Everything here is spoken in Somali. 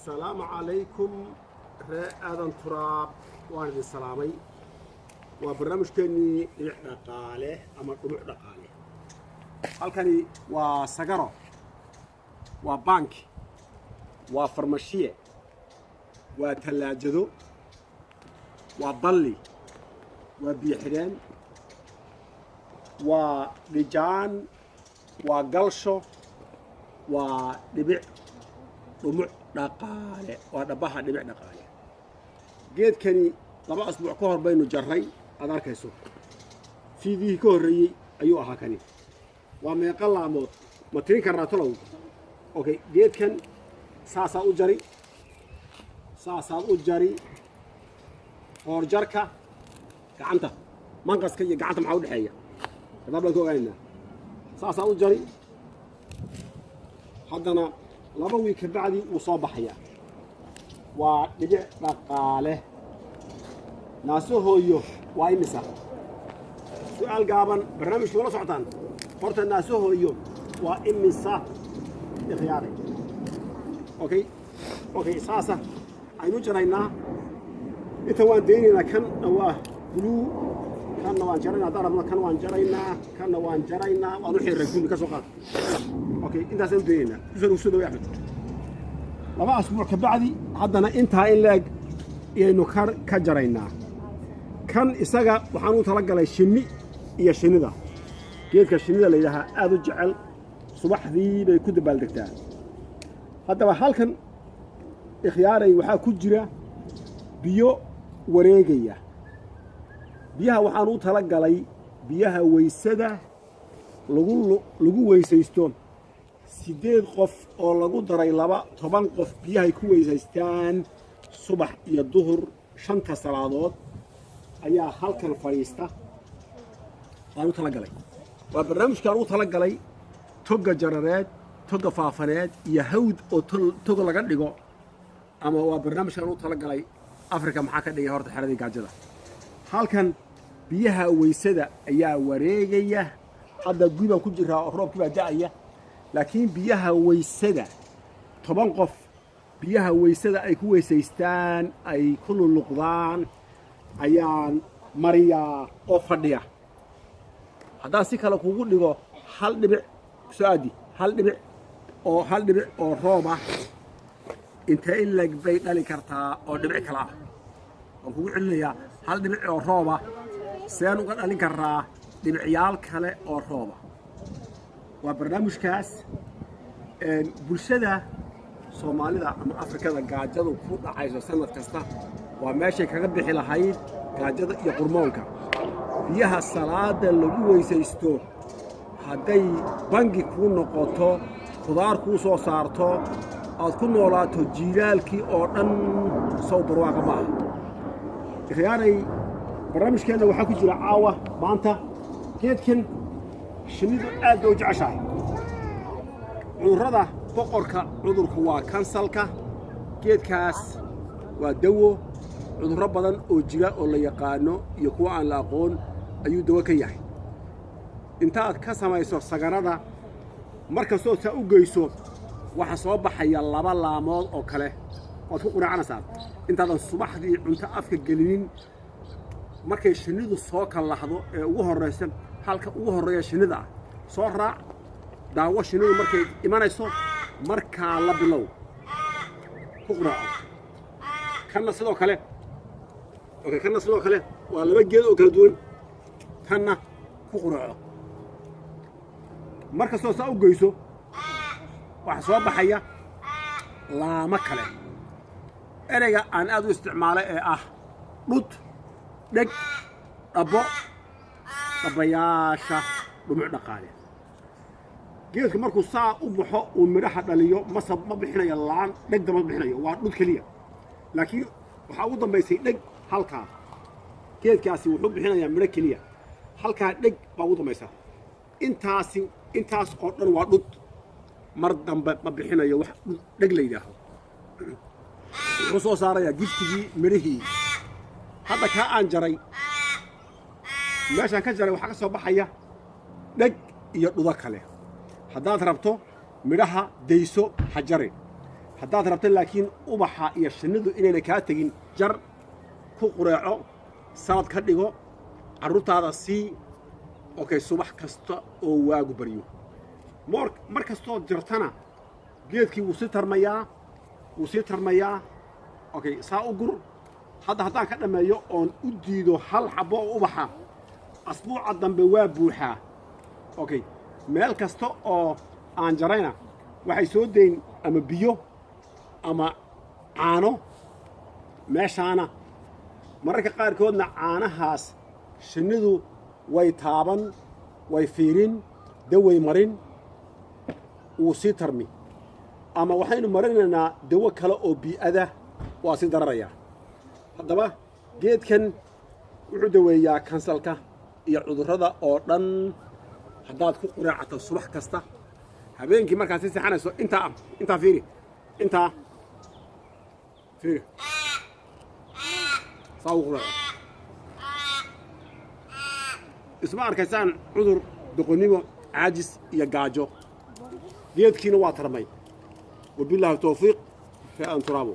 السلام عليكم آدم تراب وأنا السلامي وبرنامج كني دقالة أما طلوع دقالة هالكني وسجارة وبنك وفرماشية وثلاجة وبلي وبيحران ولجان وقلشة ودبع طموع دقالة ودبها دبع دقالة جيد كني طبعا أسبوع كهر بينه جري أدار كيسو في ذي كهري أيوة هكني وما يقل عمود مترين كراتلو أوكي جيد كان ساسا أجري أورجركا قعنته منقص كي قعنته معود حية هذا بلكو عيننا ساسا أجري حدنا لبوي كبعدي وصابحيا ودبع دقاله ناسو هويو واي مسا سؤال قابن برنامج ولا سعطان قرت الناسو هويو واي مسا اخياري اوكي ساسا اينو جرينا انت وان دينينا كان نواه بلو كان نوان جرينا ضربنا كان وان جرينا ونحي الرجل كسوقات اوكي انت سن دينينا سو يا احمد لما اسبوع كبعدي حدنا انتها ان لاج inaynu ka jaraynaa kan isaga waxaan u tala galay shinni iyo shinnida geedka shinnida la yiraahdo aad u jecel subaxdii bay ku dabaaldegtaa haddaba halkan ikhyaaray waxaa ku jira biyo wareegaya biyaha waxaan u tala galay biyaha weysada lagu weysaysto 8 qof oo lagu daray 12 qof biyaha ku weysaystaan subax iyo duhur 5 salaadood ayaa halkan fariista aan u tala galay waa barnaamijkan u tala galay toga jarareed toga faafaneed iyo hawd oo toga laga dhigo ama waa barnaamijkan u tala galay Afrika maxaa ka dhigay horta xaradii gaajada halkan biyaha weysada ayaa wareegaya hadda guuban ku jira oo roobkii baa da'aya laakiin biyaha weysada 10 qof biyaha weysada ay ku weysaystaan ay ku luqdaan ayaan mariya oo fadhiya haddaan si kale kugu dhigo hal dhibic oo roob ah inta in lag bay dhali kartaa oo dhibic kala ah oo kugu celinayaa hal dhibic oo roob ah seen uga dhalin karaa dhibicyaal kale oo roob ah waa barnaamijkaas bulshada Soomaalida ama Afrikada gaajadu ku dhacayso sanad kasta waa meeshay kaga bixi lahayd gaajada iyo qurmoonka biyaha salaada lagu weysaysto haday bangi ku noqoto khudaar ku soo saarto aad ku noolaato jiilaalkii oo dhan soo barwaaqa ma ikhyaaray barnaamijkeena waxaa ku jira caawa maanta geedkan shinnidu aad u jeceshahay cudurrada boqorka cudurku waa kansalka geedkaas waa dawo cudurro badan oo jira oo la yaqaano iyo kuwa aan la aqoon ayuu dawo ka yahay inta aad ka samayso sagarada marka soo u geyso waxa soo baxaya 2 laamood oo kale oo ku quraacnaysaa intaadan subaxdii cunto afka gelinin markay shinnidu soo kalaxdo ee ugu horeysa halka ugu horeeya shinnida soo raac daawo shinnidu markay imanayso marka la bilow ku quraaco kana sidoo kale waa 2 geed oo kala duwan kana ku quraaco marka soo u geyso waxa soo baxaya laama kale ereyga aan aad u isticmaalo ee ah dhud dheg dhabayaasha dhumuc dhaqaale geedka markuu saa u baxo uu midhaha dhaliyo ma bixinayo laan dheg dama bixinayo waa dhud kaliya laakiin waxa ugu dambeysay dheg halka geedkaasi wuxuu bixinayaa midho kaliya halka dheg baa ugu dambaysa intaas oo dhan waa dhud mar dambe ma bixinayo wax dheg la yiraahdo wuxuu soo saarayaa giftigii midhihii hadda ka aan jaray meeshaan ka jaray waxa ka soo baxaya dheg iyo dhudo kale haddaad rabto midhaha dayso hajarin haddaad rabta laakiin ubaxa iyo shinnidu inayna kaa tegin jar ku qureeco salad ka dhigo carruurtaada sii okay subax kasta oo waagu baryo mar kastoo jirtana geedkii wuu sii tarmayaa okay saa u gur hadda haddaan ka dhammeeyo oon u diido hal xabbo oo ubaxa asbuuca dambe waa buuxaa okay meel kasta oo aan jarayna waxay soo dayn ama biyo ama caano meeshaana mararka qaarkoodna caanahaas shinnidu way taaban way fiirin daway marin wuu sii tarmi ama waxaynu marinaynaa dawo kale oo bii'ada waa sii dararayaa haddaba geedkan wuxuu daweeyaa kansalka iyo cudurrada oo dhan haddaad ku quraacato subax kasta habeenkii markaad si seexanayso intaa fiiri intaa fiiri saa u quraaco isma arkaysaan cudur doqonnimo caajis iyo gaajo geedkiina waa tarmay wabilaahi tawfiiq fi an turaabo